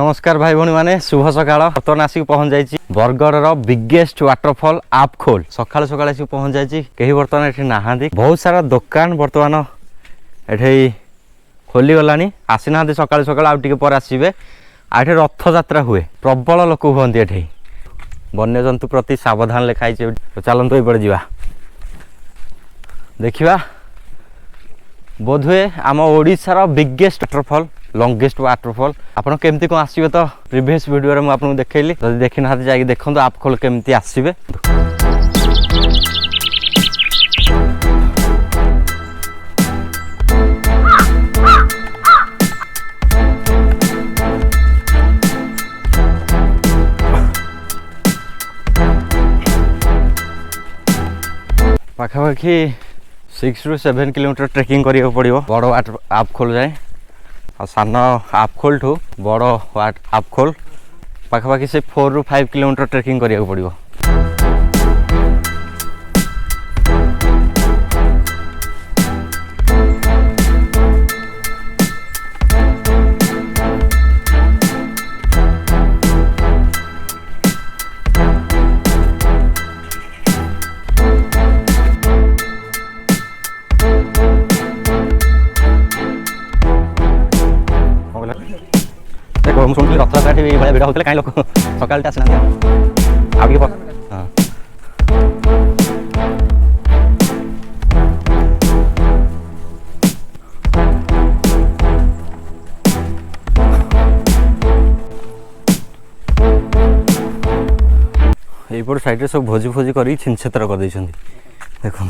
नमस्कार भाई भौणी मैंने शुभ सका बर्तमान आसिक पहुंच जाइए बरगढ़ बिगेस्ट वाटरफॉल आपखोल सका सका आसिक पहुंच जाइए कहीं बर्तमान ये नहा बहुत सारा दुकान बर्तमान ये खोली गला आसी ना सका सका आउटे पर आसवे आठे रथ यात्रा हुए प्रबल लोक हुए ये वन्यजंतु प्रति सावधान लिखाई चलतु ये जा देखा बोधहुए आम ओडिशार बिगेस्ट वाटरफॉल लंगेस्ट वाटरफॉल आपन केमती कौन आसवे तो प्रीवियस वीडियो रे आपको देखली जब देखी ना जाइए देखो आपखोल केमती आसवे पाखापाखि 6 ରୁ 7 किलोमीटर ट्रेकिंग करिया पड़ो बड़ आपखोल जाए और सान आपखोल ठू बड़ आपखोल पाखापाखि से 4 ରୁ 5 किलोमीटर ट्रेकिंग करिया पड़ो। शुणी रथयात्रा भाई भिड़ होते कहीं लोक सका आसना आगे हाँ यपट साइड सब भोजी भोजी कर छिनछेतर कर देखो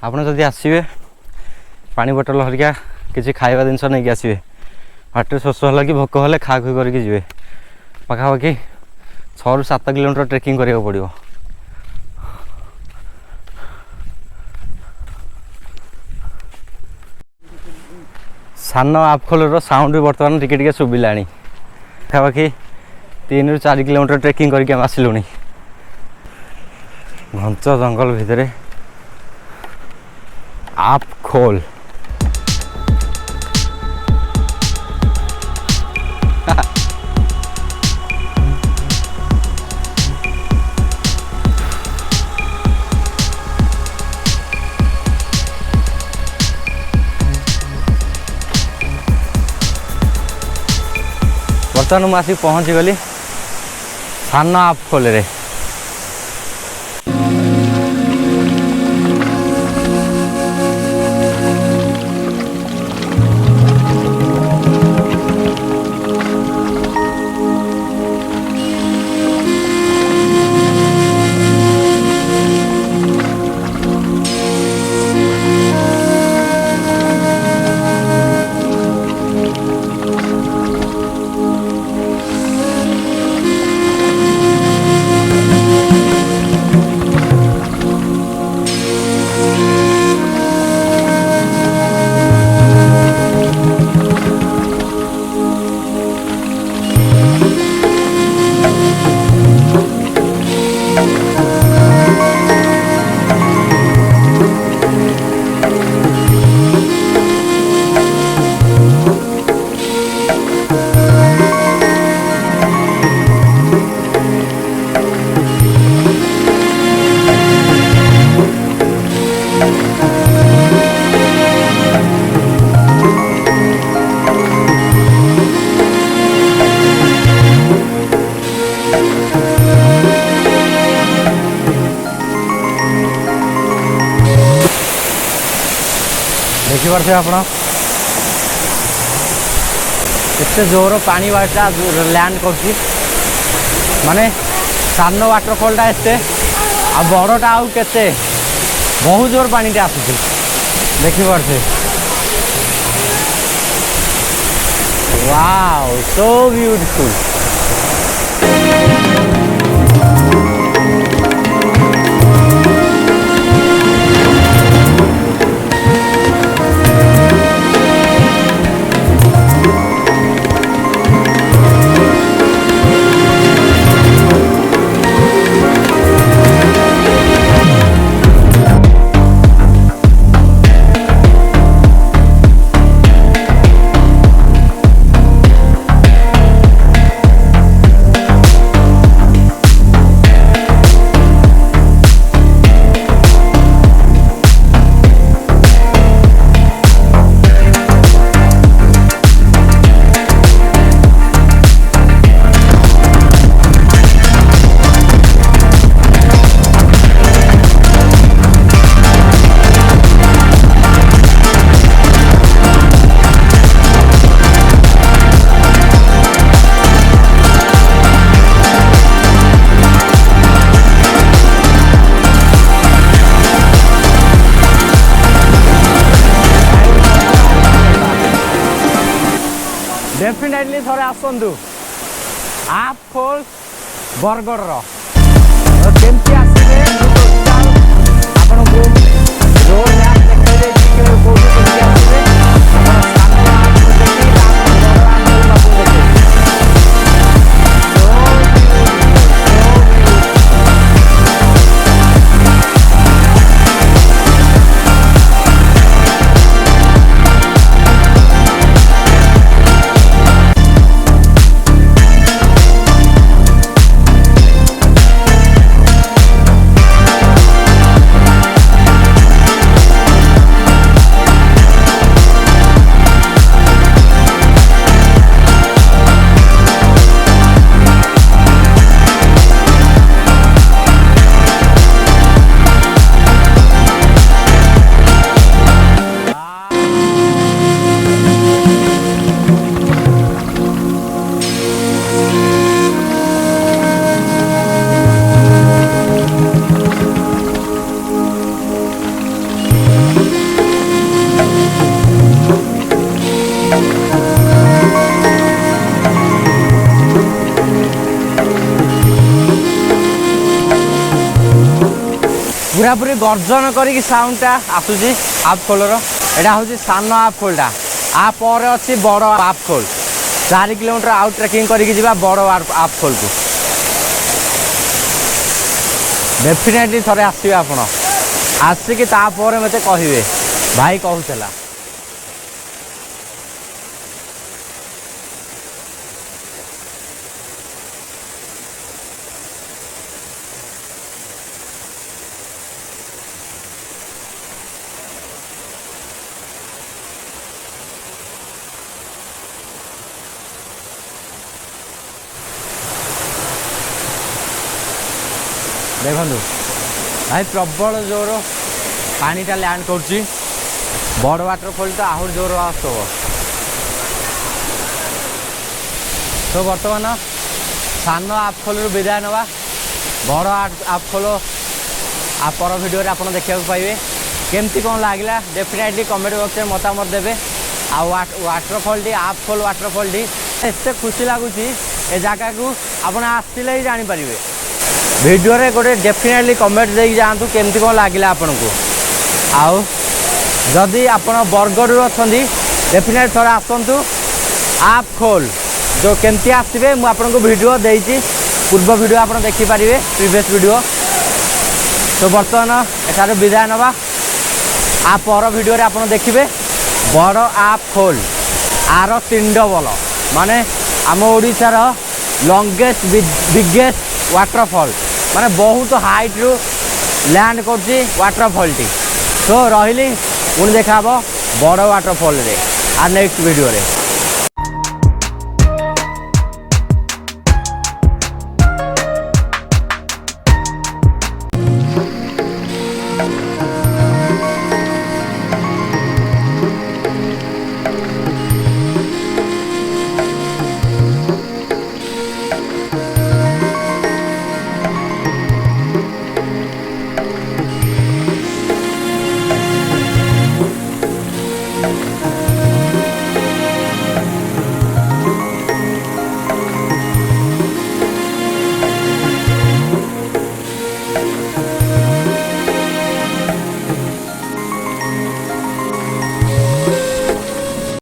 आपड़ जदि आसवे पानी बोतल हरिका किसी खाଇବା जिनस नहीं आसवे बाटे शोष है कि भोक हेल्ले खा खुई करके जी पाखापाखि 6 ରୁ 7 किलोमीटर ट्रेकिंग करा पड़ो। सान आपखोल साउंड भी बर्तमान टिके शुभिला पाखापाखि 3 ରୁ 4 किलोमीटर ट्रेकिंग करके आसलु घंच जंगल भितर आपखोल बर्तमान मुझे आसिक पहुँची गली सान आपखोल रे देखिपे आप जोर पानी वाटा लैंड कर माने सान वाटरफॉलटा एते आ बड़टा आउ केते बहुत जोर पानी आसुची देखिपे वाओ सो ब्यूटीफुल। ଥରେ ଆସନ୍ତୁ ଆପ୍ଖୋଲ ବରଗଡ଼ର କେମିତି ଆସିବେ ଆପଣଙ୍କୁ ରୋଡ୍ ମ୍ୟାପ୍ ଦେଖାଇ ଦେଇଛି କୋଉଠି କେମିତି ଆସିବେ ଆପଣ ସାନ ଆପ୍ଖୋଲ ଦେଖି ତାପରେ ବଡ଼ ଆପ୍ଖୋଲ ପାଖକୁ ଦେଖିବେ। पूरापूरी गर्जन करी साउंडटा आसूची आप्खोलर एटा हूँ सान आप्खोलटा आपर अच्छी बड़ आप्खोल 4 किलोमीटर आउट ट्रेकिंग करके जा बड़ आप्खोल को डेफिनेटली थरे आसवे आप आसिकी मत कहे भाई कहूला देखु भाई प्रबल जोर पानीटा लैंड कर बड़ वाटरफॉल तो आहर जोर आसव तो बर्तमान सान आप्खोल विदाय नवा बड़ आप्खोल पर भिडियो आप देखा पाइबे केमती कौन लगला डेफिनेटली कमेंट बॉक्स में मतामत देवे आ वाटरफॉल टी आप्खोल वाटरफॉल टी एत खुशी लगुच ए जगह को आप आसले ही जानीपर वीडियो रे गोटे डेफिनेटली कमेंट दे जातु केमती कौन लगे आपन को आउ जदि आपण बरगढ़ अच्छा डेफिनेट थोड़ा आसतु आप्खोल जो केमती आसवे मुझे आपको वीडियो देती पूर्व वीडियो आप देखिपारे प्रीवियस वीडियो तो बर्तमान एठार विदाय नवा आ पर वीडियो रे आप देखिए बड़ आप्खोल आर 3 डबल माने आम ओडिशार लॉन्गेस्ट बिगेस्ट वाटरफॉल माने बहुत हाइट रु लैंड कर वाटरफॉल टी तो रही पुणी देखा बड़ वाटरफॉल रे आ नेक्स्ट वीडियो रे।